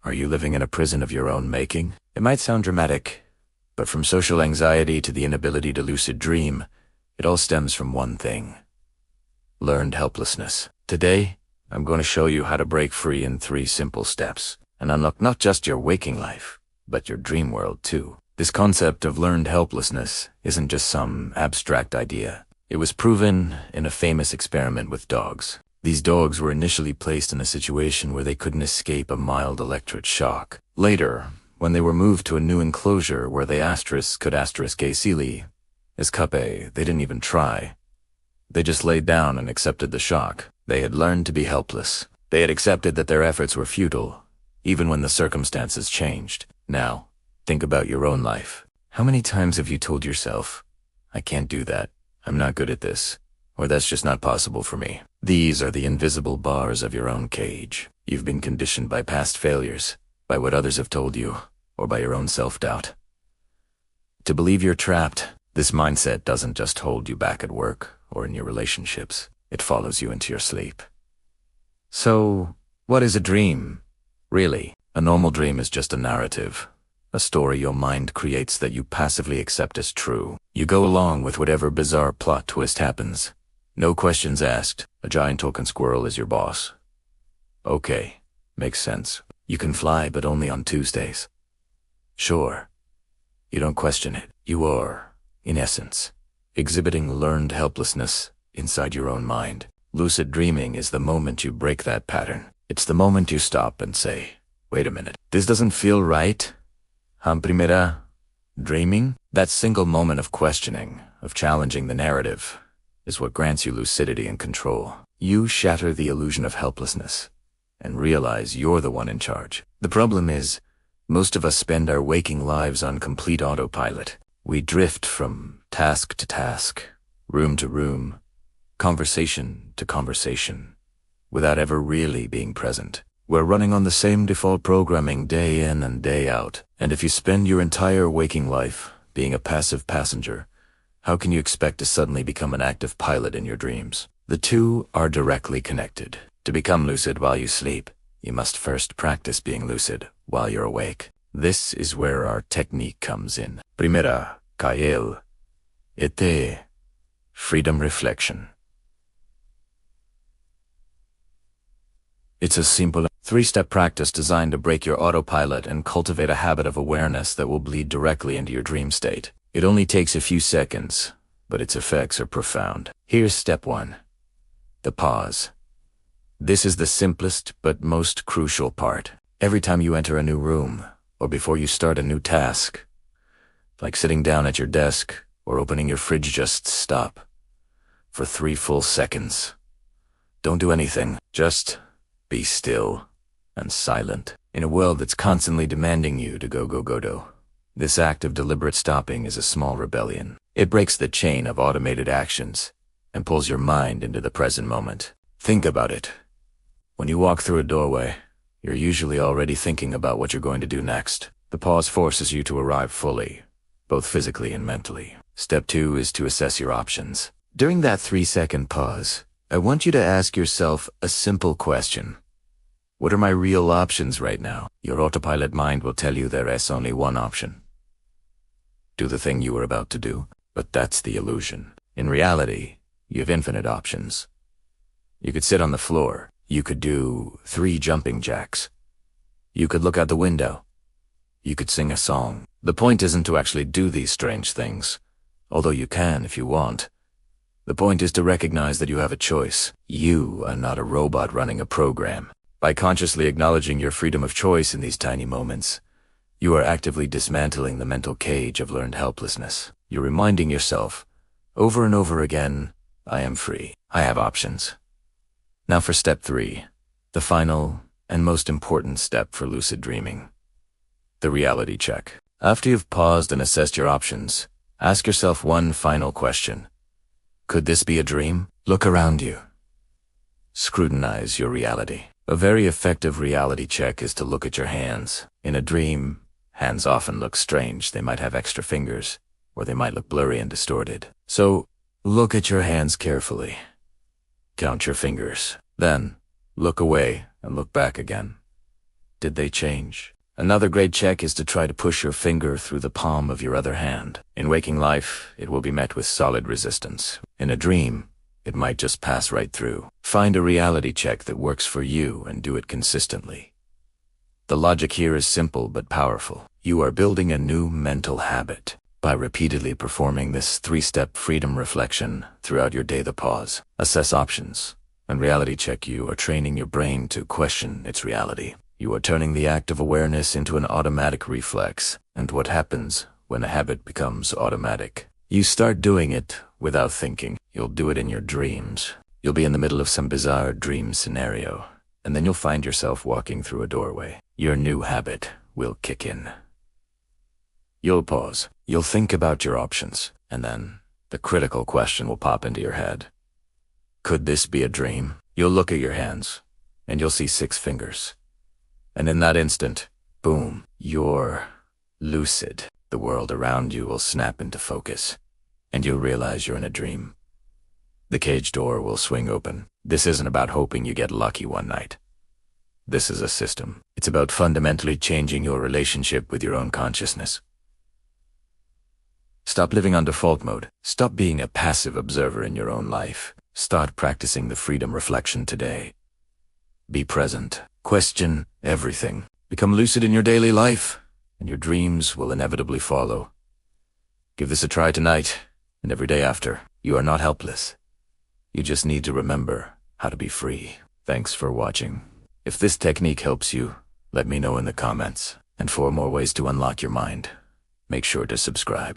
Are you living in a prison of your own making? It might sound dramatic, but from social anxiety to the inability to lucid dream, it all stems from one thing: learned helplessness. Today, I'm going to show you how to break free in 3 simple steps and unlock not just your waking life, but your dream world too. This concept of learned helplessness isn't just some abstract idea. It was proven in a famous experiment with dogs. These dogs were initially placed in a situation where they couldn't escape a mild electric shock. Later, when they were moved to a new enclosure where they could easily escape, they didn't even try. They just laid down and accepted the shock. They had learned to be helpless. They had accepted that their efforts were futile, even when the circumstances changed. Now, think about your own life. How many times have you told yourself, "I can't do that, I'm not good at this," or "that's just not possible for me"? These are the invisible bars of your own cage. You've been conditioned by past failures, by what others have told you, or by your own self-doubt. To believe you're trapped, this mindset doesn't just hold you back at work or in your relationships. It follows you into your sleep. So, what is a dream? Really, a normal dream is just a narrative, a story your mind creates that you passively accept as true. You go along with whatever bizarre plot twist happens. No questions asked. A giant talking squirrel is your boss. Okay, makes sense. You can fly, but only on Tuesdays. Sure. You don't question it. You are, in essence, exhibiting learned helplessness inside your own mind. Lucid dreaming is the moment you break that pattern. It's the moment you stop and say, "Wait a minute, this doesn't feel right." Primera, dreaming? That single moment of questioning, of challenging the narrative, is what grants you lucidity and control. You shatter the illusion of helplessness and realize you're the one in charge. The problem is, most of us spend our waking lives on complete autopilot. We drift from task to task, room to room, conversation to conversation, without ever really being present. We're running on the same default programming day in and day out, and if you spend your entire waking life being a passive passenger, how can you expect to suddenly become an active pilot in your dreams? The two are directly connected. To become lucid while you sleep, you must first practice being lucid while you're awake. This is where our technique comes in. Primera, cael, ete, freedom reflection. It's a simple 3-step practice designed to break your autopilot and cultivate a habit of awareness that will bleed directly into your dream state. It only takes a few seconds, but its effects are profound. Here's step 1. The pause. This is the simplest but most crucial part. Every time you enter a new room, or before you start a new task, like sitting down at your desk or opening your fridge, just stop for 3 full seconds. Don't do anything. Just be still and silent. In a world that's constantly demanding you to go. This act of deliberate stopping is a small rebellion. It breaks the chain of automated actions and pulls your mind into the present moment. Think about it. When you walk through a doorway, you're usually already thinking about what you're going to do next. The pause forces you to arrive fully, both physically and mentally. Step 2 is to assess your options. During that 3-second pause, I want you to ask yourself a simple question. What are my real options right now? Your autopilot mind will tell you there is only one option. Do the thing you were about to do. But that's the illusion. In reality, you have infinite options. You could sit on the floor. You could do 3 jumping jacks. You could look out the window. You could sing a song. The point isn't to actually do these strange things, although you can if you want. The point is to recognize that you have a choice. You are not a robot running a program. By consciously acknowledging your freedom of choice in these tiny moments, you are actively dismantling the mental cage of learned helplessness. You're reminding yourself, over and over again, I am free. I have options. Now for step 3, the final and most important step for lucid dreaming. The reality check. After you've paused and assessed your options, ask yourself one final question. Could this be a dream? Look around you. Scrutinize your reality. A very effective reality check is to look at your hands. In a dream, hands often look strange. They might have extra fingers, or they might look blurry and distorted. So, look at your hands carefully. Count your fingers. Then, look away and look back again. Did they change? Another great check is to try to push your finger through the palm of your other hand. In waking life, it will be met with solid resistance. In a dream, it might just pass right through. Find a reality check that works for you and do it consistently. The logic here is simple but powerful. You are building a new mental habit by repeatedly performing this 3-step freedom reflection throughout your day. The pause, assess options, and reality check. You are training your brain to question its reality. You are turning the act of awareness into an automatic reflex. And what happens when a habit becomes automatic? You start doing it without thinking. You'll do it in your dreams. You'll be in the middle of some bizarre dream scenario, and then you'll find yourself walking through a doorway. Your new habit will kick in. You'll pause. You'll think about your options, and then the critical question will pop into your head. Could this be a dream? You'll look at your hands, and you'll see 6 fingers. And in that instant, boom, you're lucid. The world around you will snap into focus, and you'll realize you're in a dream. The cage door will swing open. This isn't about hoping you get lucky one night. This is a system. It's about fundamentally changing your relationship with your own consciousness. Stop living on default mode. Stop being a passive observer in your own life. Start practicing the freedom reflection today. Be present. Question everything. Become lucid in your daily life, and your dreams will inevitably follow. Give this a try tonight, and every day after. You are not helpless. You just need to remember how to be free. Thanks for watching. If this technique helps you, let me know in the comments. And for more ways to unlock your mind, make sure to subscribe.